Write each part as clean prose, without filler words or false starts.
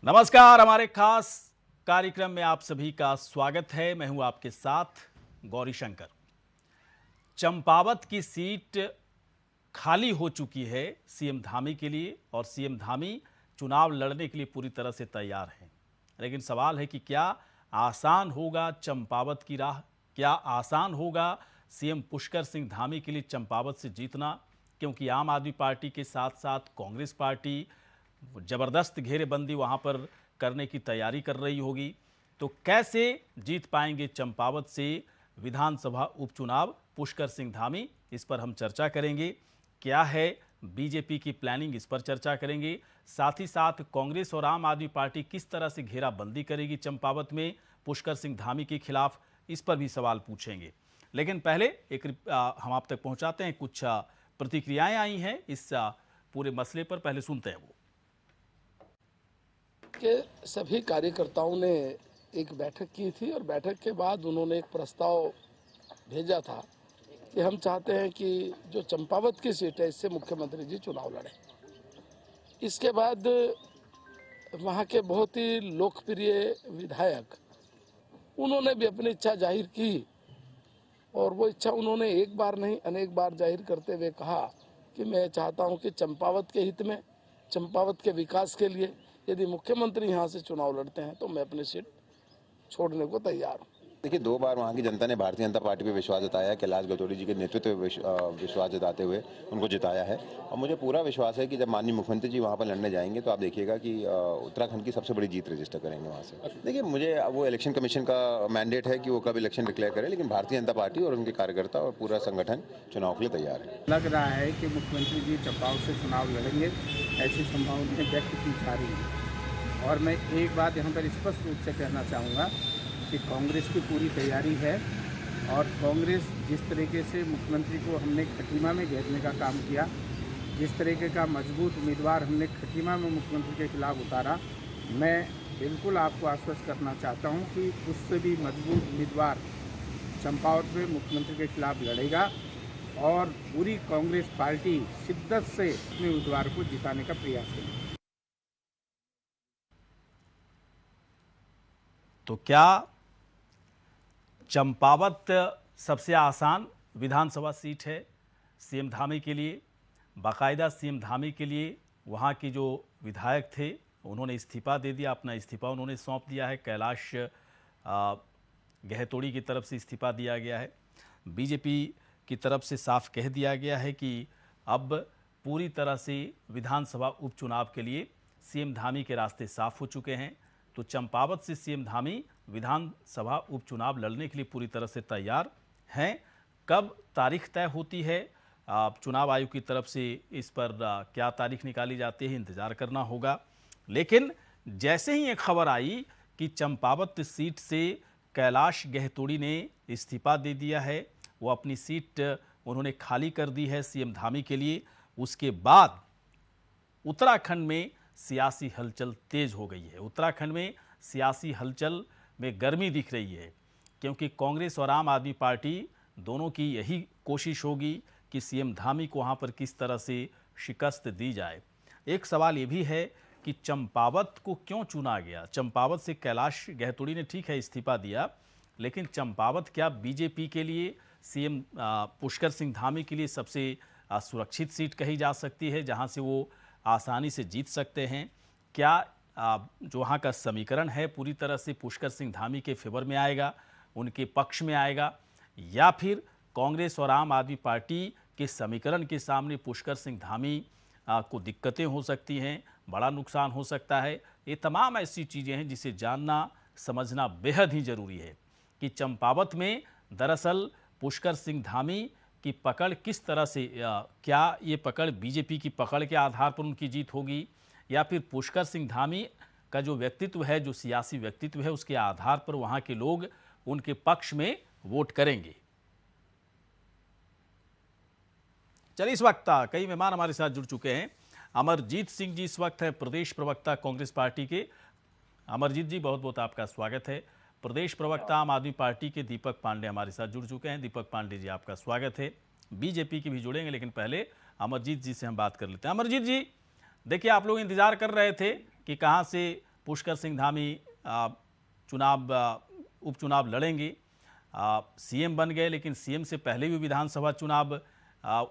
नमस्कार, हमारे खास कार्यक्रम में आप सभी का स्वागत है। मैं हूं आपके साथ गौरी शंकर। चंपावत की सीट खाली हो चुकी है सीएम धामी के लिए और सीएम धामी चुनाव लड़ने के लिए पूरी तरह से तैयार हैं। लेकिन सवाल है कि क्या आसान होगा चंपावत की राह? क्या आसान होगा सीएम पुष्कर सिंह धामी के लिए चंपावत से जीतना? क्योंकि आम आदमी पार्टी के साथ साथ कांग्रेस पार्टी जबरदस्त घेरेबंदी वहां पर करने की तैयारी कर रही होगी। तो कैसे जीत पाएंगे चंपावत से विधानसभा उपचुनाव पुष्कर सिंह धामी, इस पर हम चर्चा करेंगे। क्या है बीजेपी की प्लानिंग, इस पर चर्चा करेंगे। साथ ही साथ कांग्रेस और आम आदमी पार्टी किस तरह से घेराबंदी करेगी चंपावत में पुष्कर सिंह धामी के खिलाफ, इस पर भी सवाल पूछेंगे। लेकिन पहले हम आप तक पहुंचाते हैं कुछ प्रतिक्रियाएं आई हैं इस पूरे मसले पर। पहले सुनते हैं वो। के सभी कार्यकर्ताओं ने एक बैठक की थी और बैठक के बाद उन्होंने एक प्रस्ताव भेजा था कि हम चाहते हैं कि जो चंपावत की सीट है इससे मुख्यमंत्री जी चुनाव लड़ें। इसके बाद वहाँ के बहुत ही लोकप्रिय विधायक उन्होंने भी अपनी इच्छा जाहिर की और वो इच्छा उन्होंने एक बार नहीं अनेक बार जाहिर करते हुए कहा कि मैं चाहता हूँ कि चंपावत के हित में, चंपावत के विकास के लिए यदि मुख्यमंत्री यहाँ से चुनाव लड़ते हैं तो मैं अपनी सीट छोड़ने को तैयार हूँ। देखिए, 2 बार वहाँ की जनता ने भारतीय जनता पार्टी पे विश्वास जताया है। कैलाश गतौड़ी जी के नेतृत्व में विश्वास जताते हुए उनको जिताया है और मुझे पूरा विश्वास है कि जब माननीय मुख्यमंत्री जी वहाँ पर लड़ने जाएंगे तो आप देखिएगा कि उत्तराखंड की सबसे बड़ी जीत रजिस्टर करेंगे वहाँ से। देखिए, मुझे वो इलेक्शन कमीशन का मैंडेट है कि वो कब इलेक्शन डिक्लेयर करे, लेकिन भारतीय जनता पार्टी और उनके कार्यकर्ता और पूरा संगठन चुनाव के लिए तैयार है। लग रहा है कि मुख्यमंत्री जी चंपावत से चुनाव लड़ेंगे, ऐसी संभावनाएं व्यक्त की जा रही है। और मैं एक बात यहाँ पर स्पष्ट रूप से कहना चाहूँगा कि कांग्रेस की पूरी तैयारी है और कांग्रेस जिस तरीके से मुख्यमंत्री को हमने खटीमा में घेरने का काम किया, जिस तरीके का मजबूत उम्मीदवार हमने खटीमा में मुख्यमंत्री के खिलाफ उतारा, मैं बिल्कुल आपको आश्वस्त करना चाहता हूं कि उससे भी मजबूत उम्मीदवार चंपावत में मुख्यमंत्री के खिलाफ लड़ेगा और पूरी कांग्रेस पार्टी शिद्दत से अपने उम्मीदवार को जिताने का प्रयास करेगी। तो क्या चंपावत सबसे आसान विधानसभा सीट है सीएम धामी के लिए? बाकायदा सीएम धामी के लिए वहाँ के जो विधायक थे उन्होंने इस्तीफा दे दिया, अपना इस्तीफा उन्होंने सौंप दिया है। कैलाश गहतोड़ी की तरफ से इस्तीफा दिया गया है। बीजेपी की तरफ से साफ कह दिया गया है कि अब पूरी तरह से विधानसभा उपचुनाव के लिए सीएम धामी के रास्ते साफ हो चुके हैं। तो चंपावत से सीएम धामी विधानसभा उपचुनाव लड़ने के लिए पूरी तरह से तैयार हैं। कब तारीख तय होती है चुनाव आयोग की तरफ से, इस पर क्या तारीख निकाली जाती है, इंतजार करना होगा। लेकिन जैसे ही एक खबर आई कि चंपावत सीट से कैलाश गहतोड़ी ने इस्तीफा दे दिया है, वो अपनी सीट उन्होंने खाली कर दी है सीएम धामी के लिए, उसके बाद उत्तराखंड में सियासी हलचल तेज हो गई है। उत्तराखंड में सियासी हलचल में गर्मी दिख रही है क्योंकि कांग्रेस और आम आदमी पार्टी दोनों की यही कोशिश होगी कि सीएम धामी को वहाँ पर किस तरह से शिकस्त दी जाए। एक सवाल ये भी है कि चंपावत को क्यों चुना गया? चंपावत से कैलाश गहतोड़ी ने ठीक है इस्तीफा दिया, लेकिन चंपावत क्या बीजेपी के लिए, सीएम पुष्कर सिंह धामी के लिए सबसे सुरक्षित सीट कही जा सकती है जहाँ से वो आसानी से जीत सकते हैं? क्या जो वहाँ का समीकरण है पूरी तरह से पुष्कर सिंह धामी के फेवर में आएगा, उनके पक्ष में आएगा, या फिर कांग्रेस और आम आदमी पार्टी के समीकरण के सामने पुष्कर सिंह धामी को दिक्कतें हो सकती हैं, बड़ा नुकसान हो सकता है? ये तमाम ऐसी चीज़ें हैं जिसे जानना समझना बेहद ही ज़रूरी है कि चंपावत में दरअसल पुष्कर सिंह धामी की पकड़ किस तरह से, क्या ये पकड़ बीजेपी की पकड़ के आधार पर उनकी जीत होगी या फिर पुष्कर सिंह धामी का जो व्यक्तित्व है, जो सियासी व्यक्तित्व है, उसके आधार पर वहाँ के लोग उनके पक्ष में वोट करेंगे? चलिए, इस वक्त कई मेहमान हमारे साथ जुड़ चुके हैं। अमरजीत सिंह जी इस वक्त है प्रदेश प्रवक्ता कांग्रेस पार्टी के। अमरजीत जी, बहुत बहुत आपका स्वागत है। प्रदेश प्रवक्ता आम आदमी पार्टी के दीपक पांडे हमारे साथ जुड़ चुके हैं। दीपक पांडे जी, आपका स्वागत है। बीजेपी के भी जुड़ेंगे, लेकिन पहले अमरजीत जी से हम बात कर लेते हैं। अमरजीत जी, देखिए, आप लोग इंतजार कर रहे थे कि कहां से पुष्कर सिंह धामी उपचुनाव लड़ेंगे। सीएम बन गए, लेकिन सीएम से पहले भी विधानसभा चुनाव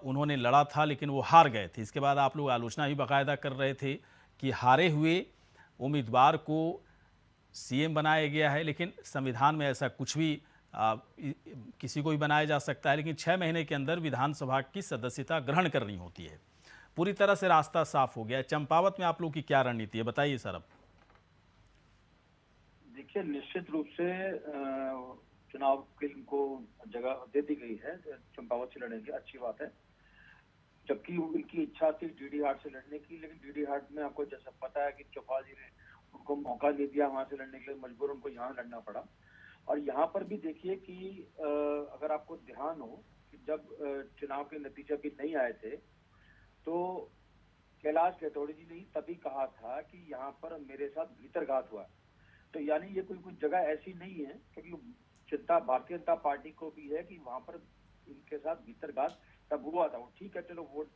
उन्होंने लड़ा था, लेकिन वो हार गए थे। इसके बाद आप लोग आलोचना भी बाकायदा कर रहे थे कि हारे हुए उम्मीदवार को सीएम बनाया गया है, लेकिन संविधान में ऐसा कुछ भी किसी को भी बनाया जा सकता है, लेकिन 6 महीने के अंदर विधानसभा की सदस्यता ग्रहण करनी होती है। पूरी तरह से रास्ता साफ हो गया है। चंपावत में आप लोग की क्या रणनीति है, बताइए सर। अब देखिए, निश्चित रूप से चुनाव के इनको जगह दे दी गई है, चंपावत से लड़ेंगे, अच्छी बात है। जबकि उनकी इच्छा थी डीडी हाट से लड़ने की, लेकिन डीडी हाट में आपको जैसा पता है कि चौपाल जी ने उनको मौका नहीं दिया वहां से लड़ने के लिए, मजबूर उनको यहाँ लड़ना पड़ा। और यहाँ पर भी देखिए कि अगर आपको ध्यान हो कि जब चुनाव के नतीजे भी नहीं आए थे तो कैलाश गैतोड़ी जी ने तभी कहा था कि यहाँ पर मेरे साथ भीतरघात हुआ। तो यानी ये कोई जगह ऐसी नहीं है, क्योंकि चिंता भारतीय जनता पार्टी को भी है कि वहां पर इनके साथ भीतरघात तब हुआ था। वो ठीक है, चलो वोट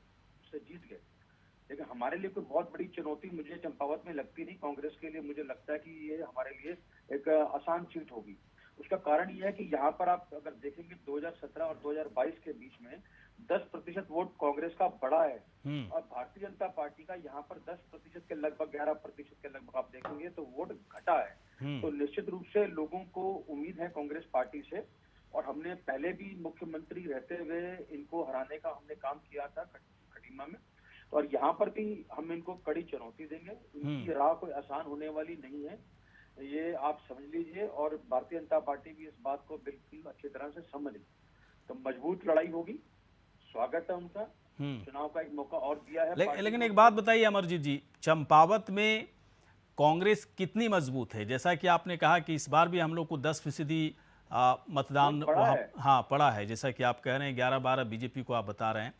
से जीत गए, लेकिन हमारे लिए कोई बहुत बड़ी चुनौती मुझे चंपावत में लगती नहीं। कांग्रेस के लिए मुझे लगता है कि ये हमारे लिए एक आसान सीट होगी। उसका कारण यह है कि यहाँ पर आप अगर देखेंगे 2017 और 2022 के बीच में 10% वोट कांग्रेस का बढ़ा है और भारतीय जनता पार्टी का यहाँ पर 10% के लगभग 11% के लगभग आप देखेंगे तो वोट घटा है। तो निश्चित रूप से लोगों को उम्मीद है कांग्रेस पार्टी से, और हमने पहले भी मुख्यमंत्री रहते हुए इनको हराने का हमने काम किया था खटीमा में, और यहाँ पर भी हम इनको कड़ी चुनौती देंगे। इनकी राह कोई आसान होने वाली नहीं है, ये आप समझ लीजिए। और भारतीय जनता पार्टी भी इस बात को बिल्कुल अच्छी तरह से समझ ली। तो मजबूत लड़ाई होगी, स्वागत है उनका, चुनाव का एक मौका और दिया है। लेकिन एक बात बताइए अमरजीत जी, चंपावत में कांग्रेस कितनी मजबूत है? जैसा कि आपने कहा कि इस बार भी हम लोग को 10% मतदान वहाँ पड़ा है, जैसा कि आप कह रहे हैं 11-12 बीजेपी को आप बता रहे हैं,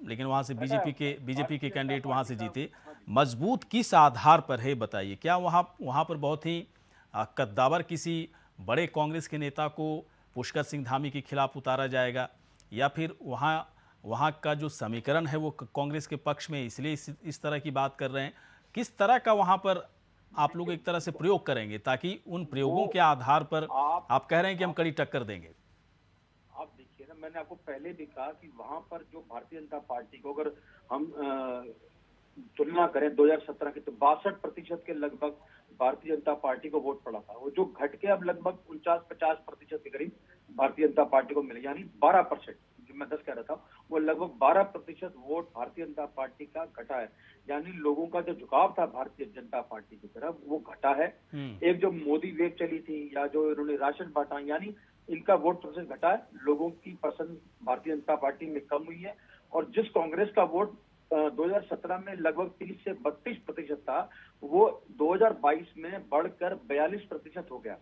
लेकिन वहाँ से बीजेपी के कैंडिडेट वहाँ से जीते। मजबूत किस आधार पर है बताइए? क्या वहाँ पर बहुत ही कद्दावर किसी बड़े कांग्रेस के नेता को पुष्कर सिंह धामी के खिलाफ उतारा जाएगा, या फिर वहाँ का जो समीकरण है वो कांग्रेस के पक्ष में, इसलिए इस तरह की बात कर रहे हैं? किस तरह का वहाँ पर आप लोग एक तरह से प्रयोग करेंगे ताकि उन प्रयोगों के आधार पर आप कह रहे हैं कि हम कड़ी टक्कर देंगे? आप देखिए ना, मैंने आपको पहले भी कहा कि वहां पर जो भारतीय जनता पार्टी को अगर हम तुलना करें 2017 की, तो 62% के लगभग भारतीय जनता पार्टी को वोट पड़ा था। वो जो घट के अब लगभग 49-50% के करीब भारतीय जनता पार्टी को मिले, यानी 12%, जो मैं 10 कह रहा था, वो लगभग 12% वोट भारतीय जनता पार्टी का घटा है। यानी लोगों का जो झुकाव था भारतीय जनता पार्टी की तरफ वो घटा है। एक जो मोदी वेव चली थी या जो इन्होंने राशन बांटा, यानी इनका वोट प्रतिशत घटा है। लोगों की पसंद भारतीय जनता पार्टी में कम हुई है, और जिस कांग्रेस का वोट 2017 में लगभग 30 से 32% था, वो 2022 में बढ़कर 42% हो गया।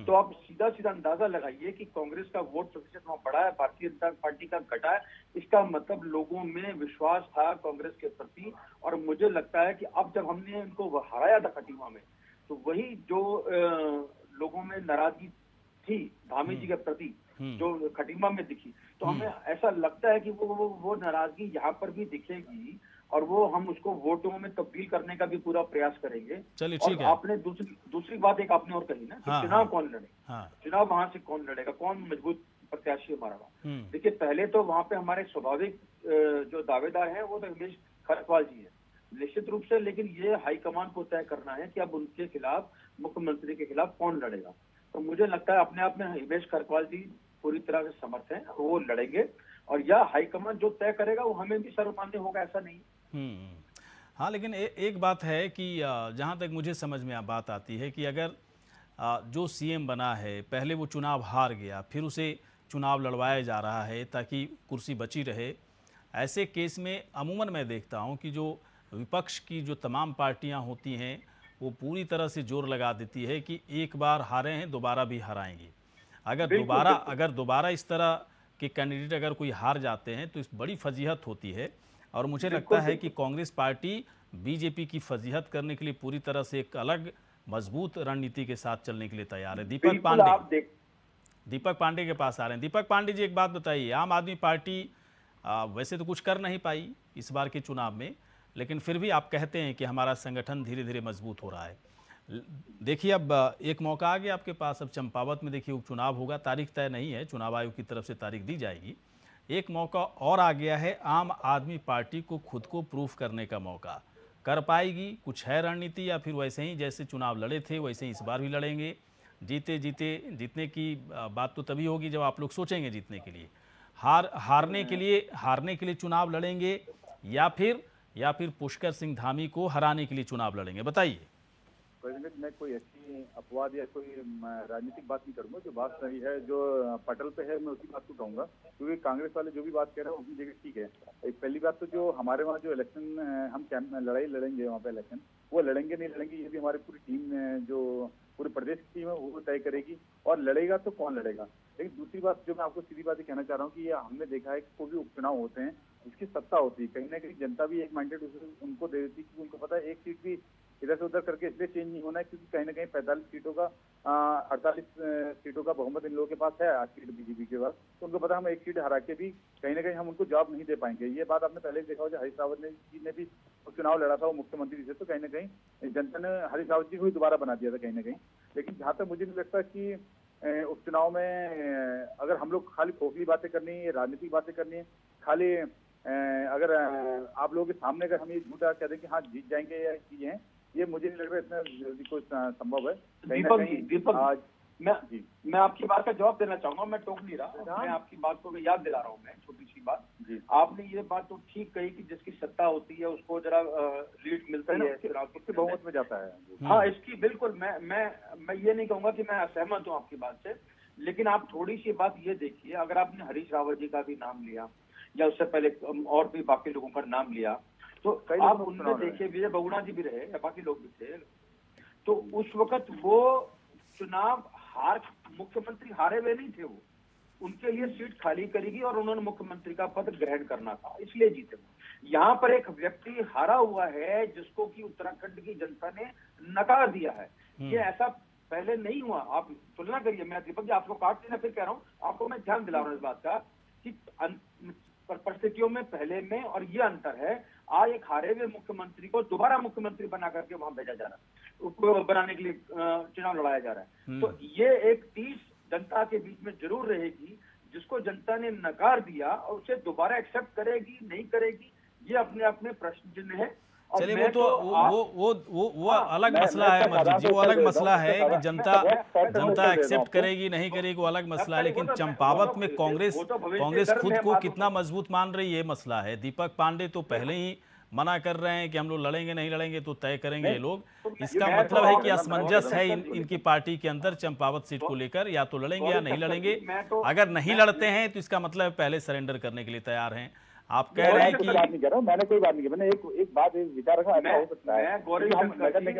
तो आप सीधा अंदाजा लगाइए कि कांग्रेस का वोट प्रतिशत वहां बढ़ा है, भारतीय जनता पार्टी का घटा है। इसका मतलब लोगों में विश्वास था कांग्रेस के प्रति, और मुझे लगता है कि अब जब हमने इनको हराया था खटीमा में, तो वही जो लोगों में नाराजगी थी धामी जी के प्रति जो खटीमा में दिखी, तो हमें ऐसा लगता है कि वो नाराजगी यहाँ पर भी दिखेगी, और वो हम उसको वोटों में तब्दील करने का भी पूरा प्रयास करेंगे। चलिए और ठीक है। आपने दूसरी बात एक आपने और कही ना कि चुनाव कौन लड़े, चुनाव वहां से कौन लड़ेगा, कौन मजबूत प्रत्याशी हमारा। देखिए, पहले तो वहां पे हमारे स्वाभाविक जो दावेदार हैं वो तो हिमेश खरकवाल जी है निश्चित रूप से, लेकिन ये हाईकमान को तय करना है कि अब उनके खिलाफ, मुख्यमंत्री के खिलाफ कौन लड़ेगा। तो मुझे लगता है अपने आप में हिमेश खरकवाल जी पूरी तरह से समर्थ हैं, वो लड़ेंगे, और यह हाईकमान जो तय करेगा वो हमें भी सर्वमान्य होगा, ऐसा नहीं। हाँ, लेकिन एक बात है कि जहाँ तक मुझे समझ में बात आती है कि अगर जो सीएम बना है, पहले वो चुनाव हार गया, फिर उसे चुनाव लड़वाया जा रहा है ताकि कुर्सी बची रहे, ऐसे केस में अमूमन मैं देखता हूँ कि जो विपक्ष की जो तमाम पार्टियाँ होती हैं वो पूरी तरह से जोर लगा देती है कि एक बार हारे हैं दोबारा भी हराएंगे। अगर दोबारा इस तरह के कैंडिडेट अगर कोई हार जाते हैं तो इस बड़ी फजीहत होती है, और मुझे लगता है कि कांग्रेस पार्टी बीजेपी की फजीहत करने के लिए पूरी तरह से एक अलग मजबूत रणनीति के साथ चलने के लिए तैयार है। दीपक पांडे के पास आ रहे हैं। दीपक पांडे जी, एक बात बताइए, आम आदमी पार्टी वैसे तो कुछ कर नहीं पाई इस बार के चुनाव में, लेकिन फिर भी आप कहते हैं कि हमारा संगठन धीरे धीरे मजबूत हो रहा है। देखिए, अब एक मौका आ गया आपके पास। अब चंपावत में देखिए उपचुनाव होगा, तारीख तय नहीं है, चुनाव आयोग की तरफ से तारीख दी जाएगी। एक मौका और आ गया है आम आदमी पार्टी को खुद को प्रूफ करने का मौका। कर पाएगी? कुछ है रणनीति, या फिर वैसे ही जैसे चुनाव लड़े थे वैसे ही इस बार भी लड़ेंगे? जीतने की बात तो तभी होगी जब आप लोग सोचेंगे जीतने के लिए। हारने के लिए चुनाव लड़ेंगे, या फिर पुष्कर सिंह धामी को हराने के लिए चुनाव लड़ेंगे? बताइए। मैं कोई ऐसी अपवाद या कोई राजनीतिक बात नहीं करूंगा। जो बात सही है, जो पटल पे है, मैं उसी बात को कहूंगा, क्योंकि कांग्रेस वाले जो भी बात कह रहे हैं वो अपनी जगह ठीक है। एक पहली बात तो जो हमारे वहाँ जो इलेक्शन हम लड़ाई लड़ेंगे वहाँ पे इलेक्शन, वो लड़ेंगे नहीं लड़ेंगे ये भी हमारी पूरी टीम, जो पूरे प्रदेश की टीम है वो तय करेगी। और लड़ेगा तो कौन लड़ेगा। लेकिन दूसरी बात जो मैं आपको सीधी बात कहना चाह रहा हूँ कि ये हमने देखा है कि कोई भी उपचुनाव होते हैं जिसकी सत्ता होती है, कहीं ना कहीं जनता भी एक माइंडेड उनको दे देती है, क्योंकि उनको पता है एक सीट भी इधर से उधर करके इसलिए चेंज नहीं होना है क्योंकि कहीं ना कहीं 45 सीटों का 48 सीटों का बहुमत इन लोगों के पास है आज की बीजेपी के पास। तो उनको पता है हम एक सीट हरा के भी कहीं ना कहीं हम उनको जॉब नहीं दे पाएंगे। ये बात आपने पहले देखा होगा, हरीश रावत जी ने भी चुनाव लड़ा था वो मुख्यमंत्री से, तो कहीं ना कहीं जनता ने हरीश रावत जी को ही दोबारा बना दिया था कहीं ना कहीं। लेकिन जहाँ तक मुझे नहीं लगता कि उपचुनाव में अगर हम लोग खाली खोखली बातें करनी है, राजनीतिक बातें करनी है, खाली अगर आप लोगों के सामने अगर हम ये झूठा कह दें कि हाँ जीत जाएंगे या चीजें हैं, ये मुझे नहीं लग रहा इतना जल्दी कोई संभव है। दीपक, मैं आपकी बात का जवाब देना चाहूंगा, मैं टोक नहीं रहा, मैं आपकी बात को याद दिला रहा हूँ। मैं छोटी सी बात, आपने ये बात तो ठीक कही कि जिसकी सत्ता होती है उसको जरा लीड मिलता है, उसके बहुमत में जाता है। हाँ, इसकी बिल्कुल मैं ये नहीं कहूंगा कि मैं असहमत हूँ आपकी बात से, लेकिन आप थोड़ी सी बात ये देखिए, अगर आपने हरीश रावत जी का भी नाम लिया या उससे पहले और भी बाकी लोगों का नाम लिया, तो आप उनमें देखिए विजय बहुगुणा जी भी रहे या बाकी लोग भी थे, तो उस वक्त वो चुनाव मुख्यमंत्री हारे हुए नहीं थे, वो उनके लिए सीट खाली करेगी और उन्होंने मुख्यमंत्री का पद ग्रहण करना था, इसलिए जीते वो। यहाँ पर एक व्यक्ति हारा हुआ है जिसको कि उत्तराखंड की जनता ने नकार दिया है। ये ऐसा पहले नहीं हुआ। आप तुलना करिए, मैं दीपक जी आपको काट देना फिर कह रहा हूँ, आपको मैं ध्यान दिला रहा हूँ इस बात का कि परिस्थितियों में पहले में और ये अंतर है। आज एक हारे हुए मुख्यमंत्री को दोबारा मुख्यमंत्री बना करके वहां भेजा जा रहा है, उसको बनाने के लिए चुनाव लड़ाया जा रहा है। तो ये एक 30 जनता के बीच में जरूर रहेगी, जिसको जनता ने नकार दिया और उसे दोबारा एक्सेप्ट करेगी नहीं करेगी, ये अपने अपने प्रश्न चिन्ह है। चलिए, वो अलग मसला है अमरजीत जी, वो अलग मसला है कि जनता एक्सेप्ट करेगी नहीं करेगी, वो अलग मसला है। लेकिन चंपावत में कांग्रेस खुद को कितना मजबूत मान रही है, ये मसला है। दीपक पांडे तो पहले ही मना कर रहे हैं कि हम लोग लड़ेंगे नहीं लड़ेंगे तो तय करेंगे ये लोग। इसका मतलब है कि असमंजस है इनकी पार्टी के अंदर चंपावत सीट को लेकर, या तो लड़ेंगे या नहीं लड़ेंगे। अगर नहीं लड़ते हैं तो इसका मतलब पहले सरेंडर करने के लिए तैयार हैं। आप कह रहे हैं कि बात नहीं कर रहा हूँ, मैंने कोई बात नहीं की, मैंने एक बात विचार रखा, ऐसा हो सकता है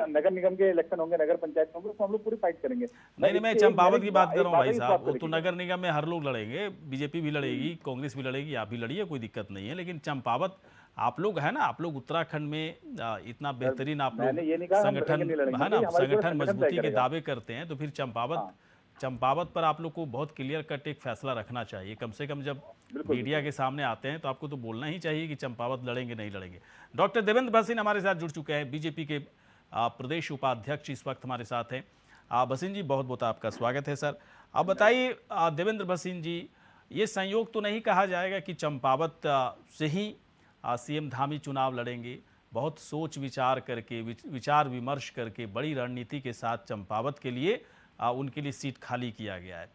नगर निगम के इलेक्शन होंगे, नगर पंचायत होंगे, तो हम लोग पूरी फाइट करेंगे। नहीं, मैं चंपावत की बात कर रहा हूँ भाई साहब। वो तो नगर निगम में हर लोग लड़ेंगे, बीजेपी भी लड़ेगी, कांग्रेस भी लड़ेगी, आप भी लड़िए, कोई दिक्कत नहीं है। लेकिन चंपावत आप लोग है ना, आप लोग उत्तराखंड में इतना बेहतरीन आप लोग संगठन है ना, संगठन मजबूती के दावे करते हैं, तो फिर चंपावत पर आप लोग को बहुत क्लियर कट एक फैसला रखना चाहिए। कम से कम जब मीडिया के सामने आते हैं तो आपको तो बोलना ही चाहिए कि चंपावत लड़ेंगे नहीं लड़ेंगे। डॉक्टर देवेंद्र भसीन हमारे साथ जुड़ चुके हैं, बीजेपी के प्रदेश उपाध्यक्ष इस वक्त हमारे साथ हैं। भसीन जी, बहुत बहुत आपका स्वागत है सर। अब बताइए देवेंद्र भसीन जी, ये संयोग तो नहीं कहा जाएगा कि चंपावत से ही सीएम धामी चुनाव लड़ेंगे? बहुत सोच विचार करके, विचार विमर्श करके, बड़ी रणनीति के साथ चंपावत के लिए उनके लिए सीट खाली किया गया है।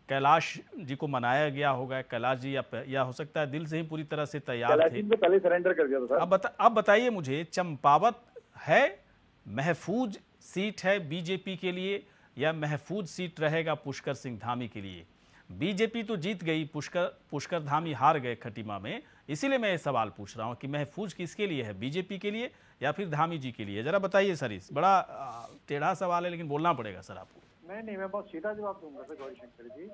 कैलाश जी को मनाया गया होगा, कैलाश जी या हो सकता है दिल से ही पूरी तरह से तैयार थे। तो पहले सरेंडर कर दिया था। अब बताइए मुझे, चंपावत है महफूज सीट है बीजेपी के लिए, या महफूज सीट रहेगा पुष्कर सिंह धामी के लिए? बीजेपी तो जीत गई, पुष्कर धामी हार गए खटीमा में, इसीलिए मैं ये सवाल पूछ रहा हूँ कि महफूज किसके लिए है, बीजेपी के लिए या फिर धामी जी के लिए? जरा बताइए सर। इस बड़ा टेढ़ा सवाल है लेकिन बोलना पड़ेगा सर आपको। नहीं, मैं बहुत सीधा जवाब दूंगा सर गौरीशंकर जी।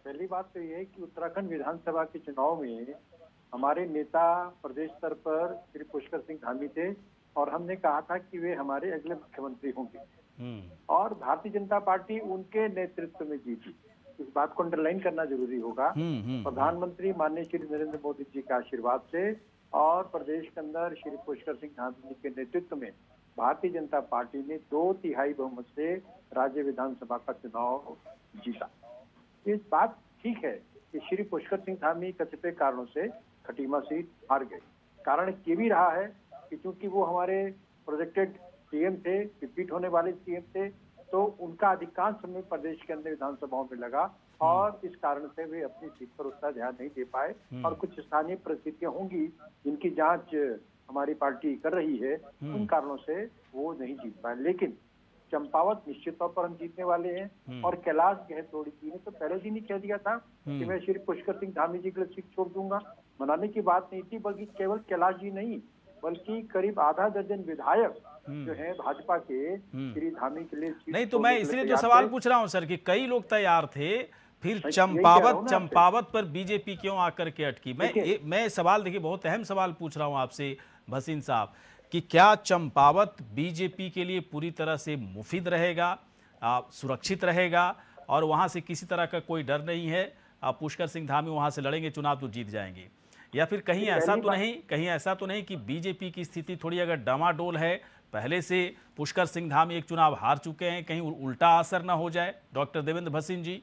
पहली बात तो ये है कि उत्तराखंड विधानसभा के चुनाव में हमारे नेता प्रदेश स्तर पर श्री पुष्कर सिंह धामी थे और हमने कहा था कि वे हमारे अगले मुख्यमंत्री होंगे और भारतीय जनता पार्टी उनके नेतृत्व में जीती। इस बात को अंडरलाइन करना जरूरी होगा। प्रधानमंत्री माननीय श्री नरेंद्र मोदी जी के आशीर्वाद से और प्रदेश के अंदर श्री पुष्कर सिंह धामी जी के नेतृत्व में भारतीय जनता पार्टी ने 2/3 बहुमत से राज्य विधानसभा का चुनाव जीता। इस बात ठीक है कि श्री पुष्कर सिंह धामी कतिपय कारणों से खटीमा सीट हार गए। कारण ये भी रहा है कि चूंकि वो हमारे प्रोजेक्टेड सीएम थे, रिपीट होने वाले सीएम थे, तो उनका अधिकांश समय प्रदेश के अंदर विधानसभाओं में लगा और इस कारण से वे अपनी सीट पर उतना ध्यान नहीं दे पाए और कुछ स्थानीय परिस्थितियां होंगी जिनकी जांच हमारी पार्टी कर रही है, उन कारणों से वो नहीं जीत पाए। लेकिन चंपावत निश्चित तौर पर हम जीतने वाले हैं और कैलाश गहतोड़ी जी ने तो पहले दिन ही कह दिया था कि मैं श्री पुष्कर सिंह धामी जी के लिए सीट छोड़ दूंगा। मनाने की बात नहीं थी, बल्कि केवल कैलाश जी नहीं बल्कि करीब आधा दर्जन विधायक जो है भाजपा के श्री धामी के लिए नहीं, तो मैं इसलिए तो सवाल पूछ रहा हूं सर कि कई लोग तैयार थे, फिर चंपावत पर बीजेपी क्यों आकर के अटकी? मैं सवाल देखिए बहुत अहम सवाल पूछ रहा हूं आपसे भसीन साहब कि क्या चंपावत बीजेपी के लिए पूरी तरह से मुफीद रहेगा, सुरक्षित रहेगा और वहां से किसी तरह का कोई डर नहीं है, पुष्कर सिंह धामी वहां से लड़ेंगे चुनाव तो जीत जाएंगे? या फिर कहीं ऐसा तो नहीं कि बीजेपी की स्थिति थोड़ी अगर डामाडोल है, पहले से पुष्कर सिंह धामी एक चुनाव हार चुके हैं, कहीं उल्टा असर ना हो जाए? डॉक्टर देवेंद्र भसीन जी,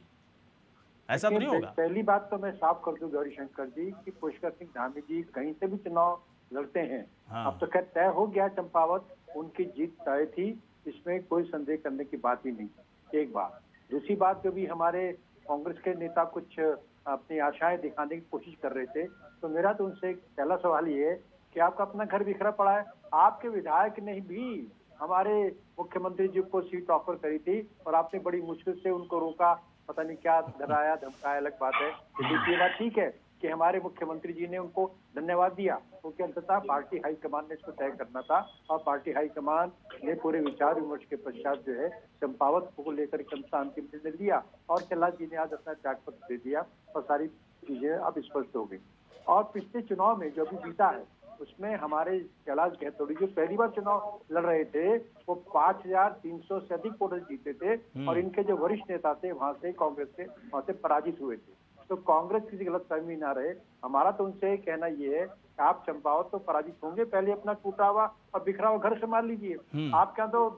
ऐसा तो नहीं होगा? पहली बात तो मैं साफ कर दूं गौरीशंकर जी कि पुष्कर सिंह धामी जी कहीं से भी चुनाव लड़ते हैं। हाँ। अब तो खैर तय हो गया, चंपावत उनकी जीत तय थी, इसमें कोई संदेह करने की बात ही नहीं। एक बात। दूसरी बात, जो भी हमारे कांग्रेस के नेता कुछ अपनी आशाएं दिखाने की कोशिश कर रहे थे, तो मेरा तो उनसे पहला सवाल ये है कि आपका अपना घर बिखरा पड़ा है। आपके विधायक ने भी हमारे मुख्यमंत्री जी को सीट ऑफर करी थी और आपने बड़ी मुश्किल से उनको रोका, पता नहीं क्या डराया धमकाया, अलग बात है। लेकिन ये बात ठीक है कि हमारे मुख्यमंत्री जी ने उनको धन्यवाद दिया, क्योंकि अंततः पार्टी हाईकमान ने इसको तय करना था और पार्टी हाईकमान ने पूरे विचार विमर्श के पश्चात जो है चंपावत को लेकर अंतिम निर्णय लिया और कैलाश जी ने आज अपना त्यागपत्र दे दिया और सारी चीजें अब स्पष्ट हो गई। और पिछले चुनाव में जो भी जीता है उसमें हमारे कैलाश गहतोड़ी जो पहली बार चुनाव लड़ रहे थे वो 5300 से अधिक वोट जीते थे और इनके जो वरिष्ठ नेता थे वहां से कांग्रेस के वहां से पराजित हुए थे। तो कांग्रेस किसी गलतफहमी ना रहे, हमारा तो उनसे कहना ये है कि आप चंपावत तो पराजित होंगे, पहले अपना टूटा हुआ और बिखरा हुआ घर संभाल लीजिए। आप क्या तो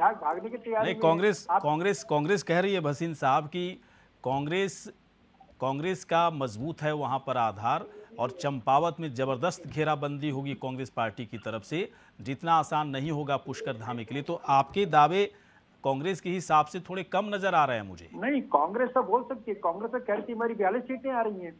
भागने की तैयारी? कांग्रेस कह रही है भसीन साहब की कांग्रेस का मजबूत है वहां पर आधार और चंपावत में जबरदस्त घेराबंदी होगी कांग्रेस पार्टी की तरफ से, जितना आसान नहीं होगा पुष्कर धामी के लिए। तो आपके दावे कांग्रेस के हिसाब से थोड़े कम नजर आ रहे हैं मुझे। नहीं, कांग्रेस तो बोल सकती है, कांग्रेस तो कह रही थी हमारी 42 सीटें आ रही हैं।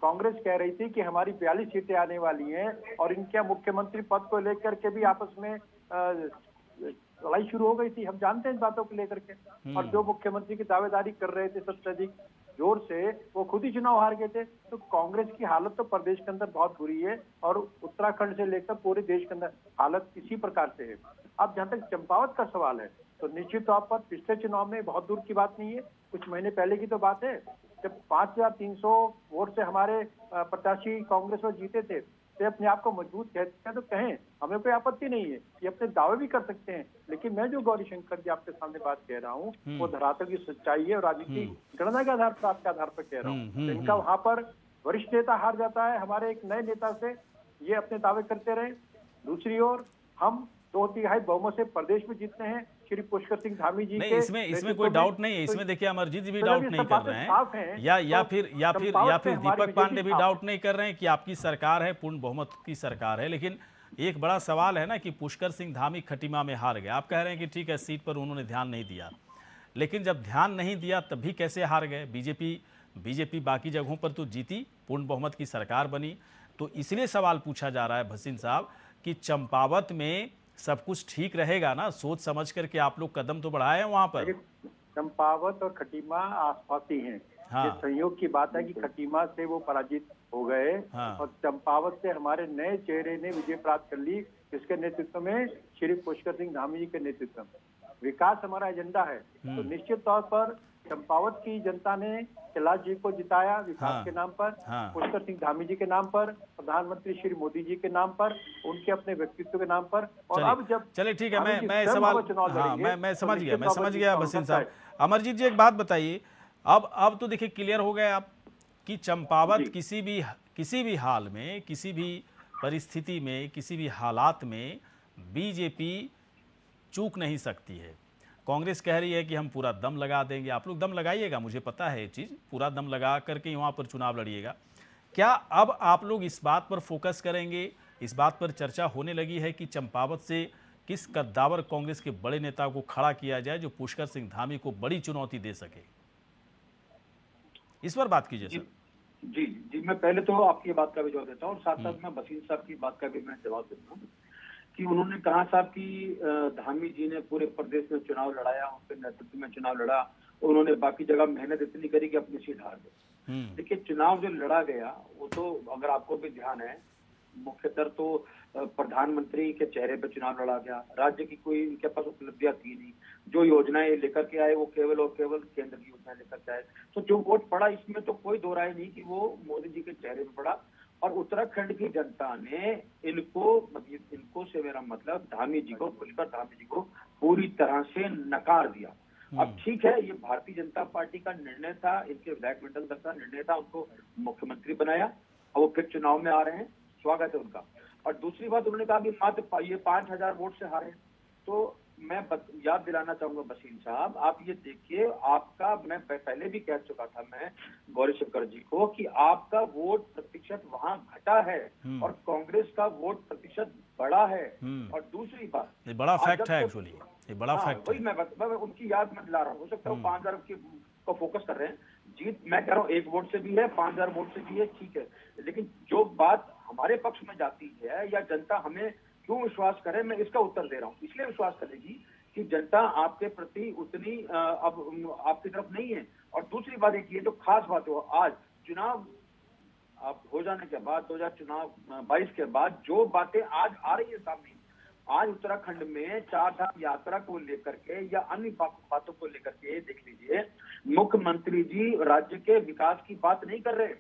कांग्रेस कह रही थी कि हमारी 42 सीटें आने वाली हैं और इनके मुख्यमंत्री पद को लेकर के भी आपस में लड़ाई शुरू हो गई थी। हम जानते हैं इन बातों को लेकर के। और जो मुख्यमंत्री की दावेदारी कर रहे थे सबसे अधिक जोर से, वो खुद ही चुनाव हार गए थे। तो कांग्रेस की हालत तो प्रदेश के अंदर बहुत बुरी है और उत्तराखंड से लेकर पूरे देश के अंदर हालत इसी प्रकार से है। अब जहां तक चंपावत का सवाल है तो निश्चित तौर पर पिछले चुनाव में बहुत दूर की बात नहीं है, कुछ महीने पहले की तो बात है, जब 5300 वोट से हमारे प्रत्याशी कांग्रेस में जीते थे। तो अपने आप को मजबूत कहते हैं तो कहें, हमें कोई आपत्ति नहीं है, ये अपने दावे भी कर सकते हैं। लेकिन मैं जो गौरीशंकर जी आपके सामने बात कह रहा हूँ वो धरातल की सच्चाई है और राजनीतिक गणना के आधार पर आपके आधार पर कह रहा हूँ। तो इनका वहां पर वरिष्ठ नेता हार जाता है हमारे एक नए नेता से, ये अपने दावे करते रहे। दूसरी ओर हम 2/3 बहुमत से प्रदेश में जीतते हैं श्री पुष्कर सिंह धामी जी नहीं, इसमें कोई डाउट नहीं है। इसमें देखिए अमरजीत जी भी डाउट नहीं कर रहे हैं या फिर दीपक पांडे भी डाउट नहीं कर रहे हैं कि आपकी सरकार है, पूर्ण बहुमत की सरकार है। लेकिन एक बड़ा सवाल है ना कि पुष्कर सिंह धामी खटीमा में हार गए। आप कह रहे हैं कि ठीक है सीट पर उन्होंने ध्यान नहीं दिया, लेकिन जब ध्यान नहीं दिया तब भी कैसे हार गए? बीजेपी बाकी जगहों पर तो जीती, पूर्ण बहुमत की सरकार बनी। तो इसलिए सवाल पूछा जा रहा है भसीन साहब कि चंपावत में सब कुछ ठीक रहेगा ना? सोच समझ करके आप लोग कदम तो बढ़ाए हैं वहां पर। चंपावत और खटीमा आसपास ही हैं। हाँ। ये संयोग की बात है कि खटीमा से वो पराजित हो गए। हाँ। और चंपावत से हमारे नए चेहरे ने विजय प्राप्त कर ली, इसके नेतृत्व में श्री पुष्कर सिंह धामी जी के नेतृत्व में। विकास हमारा एजेंडा है, तो निश्चित तौर पर चंपावत की जनता ने कैलाश जी को जिताया विकास के नाम पर, पुष्कर सिंह धामी जी के नाम पर, प्रधानमंत्री श्री मोदी जी के नाम पर, उनके अपने व्यक्तित्व के नाम पर। और अब जब चलिए ठीक है, मैं सवाल मैं समझ गया भसीन साहब। अमरजीत जी एक बात बताइए, अब तो देखिए क्लियर हो गया आप कि चंपावत किसी भी हाल में, किसी भी परिस्थिति में, किसी भी हालात में बीजेपी चूक नहीं सकती है। कांग्रेस कह रही है कि हम पूरा दम लगा देंगे। आप लोग दम लगाइएगा, मुझे पता है ये चीज़, पूरा दम लगा करके वहाँ पर चुनाव लड़िएगा। क्या अब आप लोग इस बात पर फोकस करेंगे, इस बात पर चर्चा होने लगी है कि चंपावत से किस कद्दावर कांग्रेस के बड़े नेता को खड़ा किया जाए जो पुष्कर सिंह धामी को बड़ी चुनौती दे सके? इस पर बात कीजिए सर। जी जी, मैं पहले तो आपकी बात का भी जवाब देता हूँ और साथ साथ मैं भसीन साहब की बात का भी मैं जवाब देता हूँ कि उन्होंने कहा साहब कि धामी जी ने पूरे प्रदेश में चुनाव लड़ाया, उनके नेतृत्व में चुनाव लड़ा, उन्होंने बाकी जगह मेहनत इतनी करी कि अपनी सीट हार गए। देखिए, चुनाव जो लड़ा गया वो तो, अगर आपको भी ध्यान है, मुख्यतर तो प्रधानमंत्री के चेहरे पे चुनाव लड़ा गया। राज्य की कोई इनके पास उपलब्धियां थी नहीं, जो योजनाएं लेकर के आए वो केवल और केवल केंद्र की योजनाएं लेकर के आए। तो जो वोट पड़ा इसमें तो कोई दो राय नहीं कि वो मोदी जी के चेहरे पे पड़ा। और उत्तराखंड की जनता ने इनको से मेरा मतलब धामी जी को, पुष्कर धामी जी को पूरी तरह से नकार दिया। अब ठीक है, ये भारतीय जनता पार्टी का निर्णय था, इनके विधायक मंडल तक का निर्णय था, उनको मुख्यमंत्री बनाया और वो फिर चुनाव में आ रहे हैं, स्वागत है उनका। और दूसरी बात, उन्होंने कहा कि मात्र ये 5000 वोट से हारे। तो मैं याद दिलाना चाहूंगा बसीन साहब, आप ये देखिए, आपका, मैं पहले भी कह चुका था मैं गौरी शंकर जी को कि आपका वोट प्रतिशत वहां घटा है और कांग्रेस का वोट प्रतिशत बढ़ा है। और दूसरी बात, ये बड़ा फैक्ट है एक्चुअली, ये बड़ा फैक्ट वही मैं उनकी याद में दिला रहा हूँ। हो सकता है 5000 को फोकस कर रहे हैं, जीत मैं कह रहा हूँ 1 वोट से भी है, 5000 वोट से भी है, ठीक है। लेकिन जो बात हमारे पक्ष में जाती है या जनता हमें क्यों विश्वास करे, मैं इसका उत्तर दे रहा हूँ। इसलिए विश्वास करेगी कि जनता आपके प्रति उतनी अब आपकी तरफ नहीं है। और दूसरी बात एक ये जो खास बात हो, आज चुनाव अब हो जाने के बाद 2022 के बाद जो बातें आज आ रही है सामने, आज उत्तराखंड में 4 धाम यात्रा को लेकर के या अन्य बातों को लेकर के देख लीजिए, मुख्यमंत्री जी राज्य के विकास की बात नहीं कर रहे।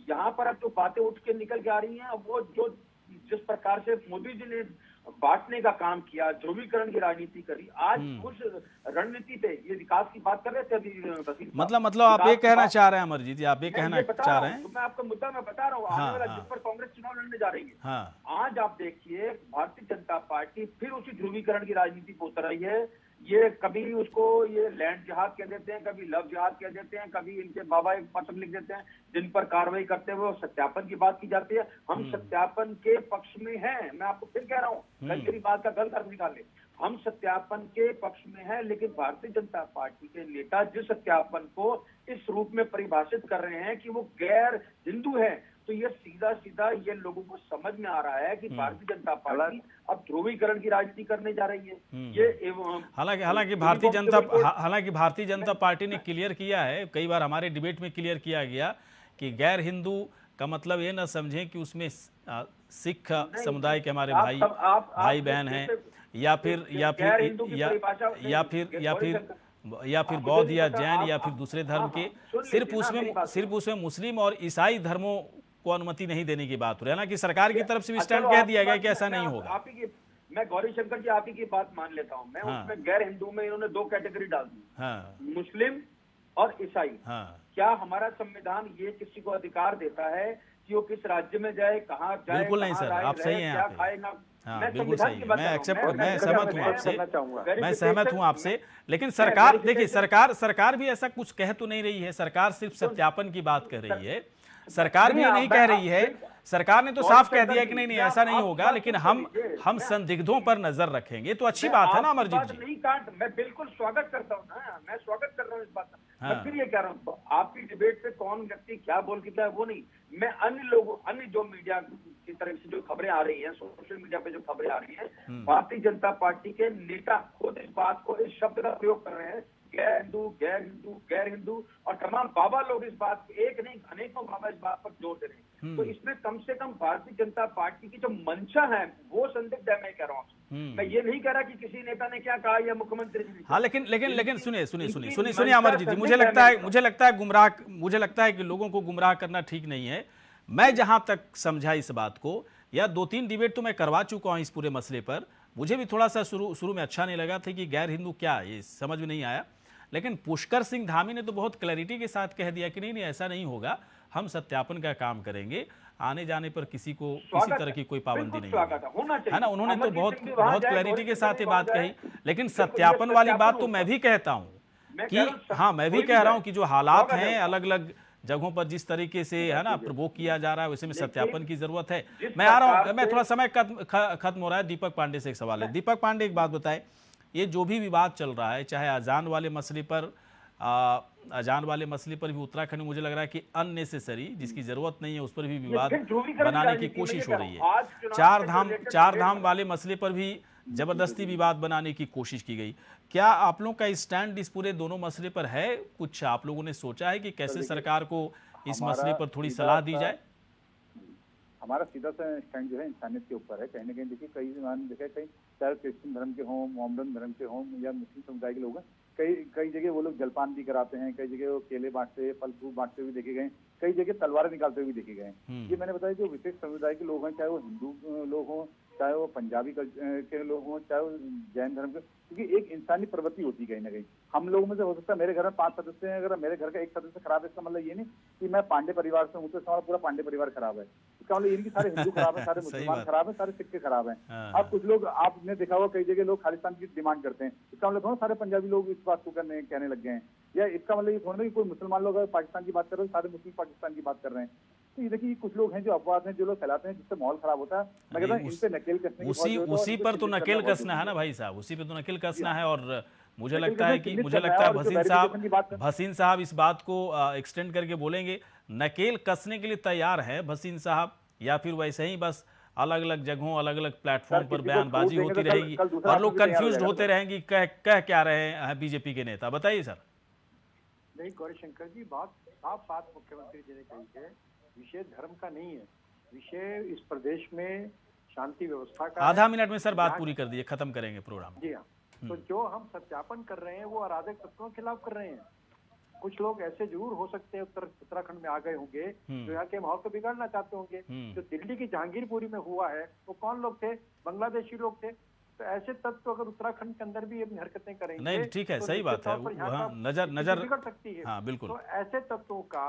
यहाँ पर अब जो बातें उठ के निकल के आ रही हैं, वो जो जिस प्रकार से मोदी जी ने बांटने का काम किया, ध्रुवीकरण की राजनीति करी, आज उस रणनीति पे ये विकास की बात कर रहे थे अभी। मतलब आप ये कहना चाह रहे हैं अमरजीत जी, आप ये कहना चाह रहे हैं? तो मैं आपका मुद्दा मैं बता रहा हूँ, आने वाला जिस पर कांग्रेस चुनाव लड़ने जा रही है। आज आप देखिए, भारतीय जनता पार्टी फिर उसी ध्रुवीकरण की राजनीति पे उतर रही है। ये कभी उसको ये लैंड जिहाद कह देते हैं, कभी लव जिहाद कह देते हैं, कभी इनके बाबा एक पत्र लिख देते हैं जिन पर कार्रवाई करते हुए सत्यापन की बात की जाती है। हम सत्यापन के पक्ष में हैं, मैं आपको फिर कह रहा हूँ, मेरी बात का गलत अर्थ निकाल ले। हम सत्यापन के पक्ष में हैं, लेकिन भारतीय जनता पार्टी के नेता जिस सत्यापन को इस रूप में परिभाषित कर रहे हैं कि वो गैर हिंदू है, तो ये सीधा सीधा ये लोगों को समझ में आ रहा है कि भारतीय जनता पार्टी अब ध्रुवीकरण की राजनीति करने जा रही है। ये हालांकि भारतीय जनता पार्टी ने क्लियर किया है, कई बार हमारे डिबेट में क्लियर किया गया कि गैर हिंदू का मतलब ये न समझें कि उसमें सिख समुदाय के हमारे भाई बहन हैं या फिर बौद्ध या जैन या फिर दूसरे धर्म के, सिर्फ उसमें मुस्लिम और ईसाई धर्मों को अनुमति नहीं देने की बात हो रही है। हालांकि सरकार की तरफ से भी स्टैंड कह दिया गया कि ऐसा नहीं होगा। मैं गौरी शंकर जी आप ही की बात मान लेता हूँ, मैं उसमें गैर हिंदू में इन्होंने 2 कैटेगरी डाल दी, मुस्लिम और ईसाई। क्या हमारा संविधान ये किसी को अधिकार देता है कि वो किस राज्य में जाए, कहाँ जाए? बिल्कुल नहीं सर, आप सही हैं, क्या खाएगा? बिल्कुल सही है, मैं सहमत हूं आपसे। लेकिन सरकार, देखिए सरकार भी ऐसा कुछ कह तो नहीं रही है, सरकार सिर्फ सत्यापन की बात कर रही है। सरकार भी नहीं कह रही है, सरकार ने तो साफ कह दिया कि नहीं ऐसा नहीं होगा, लेकिन हम संदिग्धों पर नजर रखेंगे। तो अच्छी बात है ना अमरजीत जी? नहीं काट, मैं बिल्कुल स्वागत करता हूँ ना, मैं स्वागत कर रहा हूँ इस बात का। मैं फिर ये कह रहा हूँ, आपकी डिबेट पे कौन व्यक्ति क्या बोल के क्या है वो नहीं, मैं अन्य जो मीडिया की तरफ से जो खबरें आ रही हैं, सोशल मीडिया पे जो खबरें आ रही हैं, भारतीय जनता पार्टी के नेता खुद इस बात को, इस शब्द का प्रयोग कर रहे हैं, गैर हिंदू गैर हिंदू गैर हिंदू, और तमाम बाबा लोग इस बात, एक नहीं अनेकों बाबा इस बात पर जोर दे रहे हैं। तो इसमें कम से कम भारतीय जनता पार्टी की जो मंशा है वो संदिग्ध है, मैं कह रहा हूँ। मैं ये नहीं कह रहा कि किसी नेता ने क्या कहा या मुख्यमंत्री जी। हाँ, लेकिन सुनिए अमरजीत जी, मुझे लगता है कि लोगों को गुमराह करना ठीक नहीं है। मैं जहां तक समझा इस बात को, या 2-3 डिबेट तो मैं करवा चुका हूं इस पूरे मसले पर, मुझे भी थोड़ा सा शुरू में अच्छा नहीं लगा था कि गैर हिंदू क्या, ये समझ में नहीं आया। लेकिन पुष्कर सिंह धामी ने तो बहुत क्लैरिटी के साथ कह दिया कि नहीं ऐसा नहीं होगा, हम सत्यापन का काम करेंगे। आने जाने पर किसी को किसी स्वागत तरह की कोई पाबंदी बिल्कुल नहीं स्वागत होना चाहिए है ना। उन्होंने तो अमरजीत बहुत सिंह भी वहाँ बहुत जाए, क्लैरिटी के गौरी साथ ये शंकर बात भी वहाँ कही, जाए। लेकिन बिल्कुल, ये सत्यापन वाली बात तो सत्यापन मैं भी कहता हूँ मैं कि कह रहा हूँ, हाँ, मैं भी कोई कह रहा जाए, हूँ कि जो हालात स्वागत है हैं उसका। अलग अलग जगहों पर जिस तरीके से है ना प्रवोक किया जा रहा है, वैसे में लेकिन सत्यापन की जरूरत है। जिस मैं आ रहा हूँ, प्रकार मैं से- थोड़ा समय खत्म हो रहा है। दीपक पांडे से एक सवाल है। दीपक पांडे, एक बात बताएं, ये जो भी विवाद चल रहा है, चाहे अजान वाले मसले पर अजान वाले मसले पर भी उत्तराखंड में मुझे लग रहा है कि अननेसेसरी, जिसकी जरूरत नहीं है, उस पर भी विवाद फिर ध्रुवीकरण बनाने की राजनीति में कोशिश ये हो कह रही रहा हूं, आज है। चुनाव चार से धाम related चार debate धाम में- वाले मसले पर भी जबरदस्ती विवाद बनाने की कोशिश की गई। क्या आप लोगों का स्टैंड इस पूरे दोनों मसले पर है? कुछ आप लोगों ने सोचा है कि कैसे सरकार को इस मसले पर थोड़ी सलाह दी जाए? हमारा सीधा सा स्टैंड जो है इंसानियत के ऊपर है। कहीं ना कहीं देखिए, कई देखे कहीं चाहे क्रिश्चियन धर्म के हों, मोहम्मदन धर्म के हों या मुस्लिम समुदाय के लोग हैं, कई कई जगह वो लोग जलपान भी कराते हैं, कई जगह वो केले बांटते, फल फ्रूट बांटते हुए देखे गए, कई जगह तलवारें निकालते हुए भी देखे गए। ये मैंने बताया, जो विशेष समुदाय के लोग हैं, चाहे वो हिंदू लोग हों, चाहे वो पंजाबी के लोग हों, चाहे वो जैन धर्म के, क्योंकि एक इंसानी प्रवृत्ति होती है कहीं ना कहीं। हम लोगों में से हो सकता है, मेरे घर में 5 सदस्य हैं, अगर मेरे घर का एक सदस्य खराब है, इसका मतलब ये नहीं कि मैं पांडे परिवार से हूँ तो हमारा पूरा पांडे परिवार खराब है। इसका मतलब ये नहीं कि सारे हिंदू खराब है, सारे मुसलमान बात। खराब है, सारे सिख खराब है। हाँ, अब कुछ लोग, आपने देखा होगा कई जगह लोग खालिस्तान की डिमांड करते हैं, इसका मतलब थोड़ा सारे पंजाबी लोग इस बात को कहने लग गए हैं, या इसका मतलब ये थोड़ा ना कि कोई मुसलमान लोग अगर पाकिस्तान की बात कर रहे हैं, सारे मुस्लिम पाकिस्तान की बात कर रहे हैं। तो ये देखिए, कुछ लोग हैं जो अपवाद हैं, जो लोग फैलाते हैं, जिससे माहौल खराब होता है। मैं कहता हूं, इन पे नकेल कसने की बहुत जरूरत है और उसी इनको पर तो चिह्नित नकेल करना बहुत कसना है ना जरूरी भाई साहब, उसी पे तो नकेल कसना है। और मुझे नकेल लगता है कसना कि चिह्नित मुझे करना लगता है है और जो verification की बात भसीन साहब इस बात को एक्सटेंड करके बोलेंगे, नकेल कसने के लिए तैयार है भसीन साहब, या फिर वैसे ही बस अलग अलग जगहों, अलग अलग प्लेटफॉर्म पर किसी को बयानबाजी छूट होती देंगे तो रहेगी कल दूसरा और लोग आदमी भी तैयार हो कंफ्यूज जाएगा। होते रहेंगे कह क्या रहे हैं बीजेपी के नेता। बताइए सर। नहीं गौरीशंकर जी, बात साफ बात मुख्यमंत्री जी ने कही है, विषय धर्म का नहीं है, विषय इस प्रदेश में शांति व्यवस्था का आधा है। मिनट में सर बात यहाँ- पूरी कर दिए, खत्म करेंगे प्रोग्राम। जी हाँ, तो जो हम सत्यापन कर रहे हैं वो अराजक तत्वों के खिलाफ कर रहे हैं। कुछ लोग ऐसे जरूर हो सकते हैं उत्तराखंड में आ गए होंगे जो यहाँ के माहौल को बिगाड़ना चाहते होंगे। जो दिल्ली की जहांगीरपुरी में हुआ है वो कौन लोग थे? बांग्लादेशी लोग थे। तो ऐसे तत्व अगर उत्तराखंड के अंदर भी अपनी हरकतें करेंगे, नहीं ठीक है, तो सही निश्चित बात है, तौर पर यहाँ वहाँ का नजर बिगड़ सकती है। हाँ बिल्कुल। तो ऐसे तत्वों का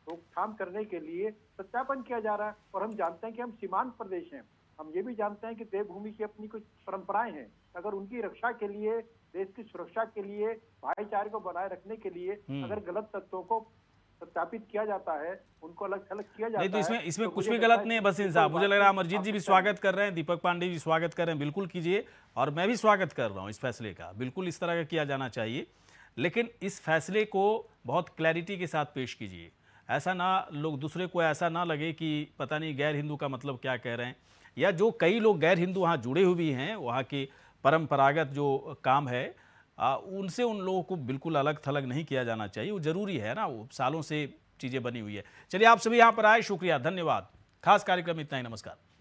रोकथाम करने के लिए सत्यापन किया जा रहा है। और हम जानते हैं कि हम सीमांत प्रदेश हैं, हम ये भी जानते हैं कि देवभूमि की अपनी कुछ परंपराएं हैं। अगर उनकी रक्षा के लिए, देश की सुरक्षा के लिए, भाईचारे को बनाए रखने के लिए अगर गलत तत्वों को सत्यापित किया जाता है, उनको अलग थलग किया जाता है, नहीं तो इसमें तो कुछ मुझे भी लगता गलत है नहीं है कि भसीन साहब। कोई मुझे बात लग रहा है नहीं, अमरजीत जी भी आप स्वागत कर रहे हैं, दीपक पांडे भी स्वागत कर रहे हैं, बिल्कुल कीजिए। और मैं भी स्वागत कर रहा हूँ इस फैसले का, बिल्कुल इस तरह का किया जाना चाहिए। लेकिन इस फैसले को बहुत क्लैरिटी के साथ पेश कीजिए, ऐसा ना लोग दूसरे को ऐसा ना लगे कि पता नहीं गैर हिंदू का मतलब क्या कह रहे हैं, या जो कई लोग गैर हिंदू वहाँ जुड़े हुए भी हैं, वहाँ के परंपरागत जो काम है उनसे उन लोगों को बिल्कुल अलग थलग नहीं किया जाना चाहिए। वो ज़रूरी है ना, वो सालों से चीज़ें बनी हुई है। चलिए आप सभी यहाँ पर आए, शुक्रिया, धन्यवाद। खास कार्यक्रम इतना ही, नमस्कार।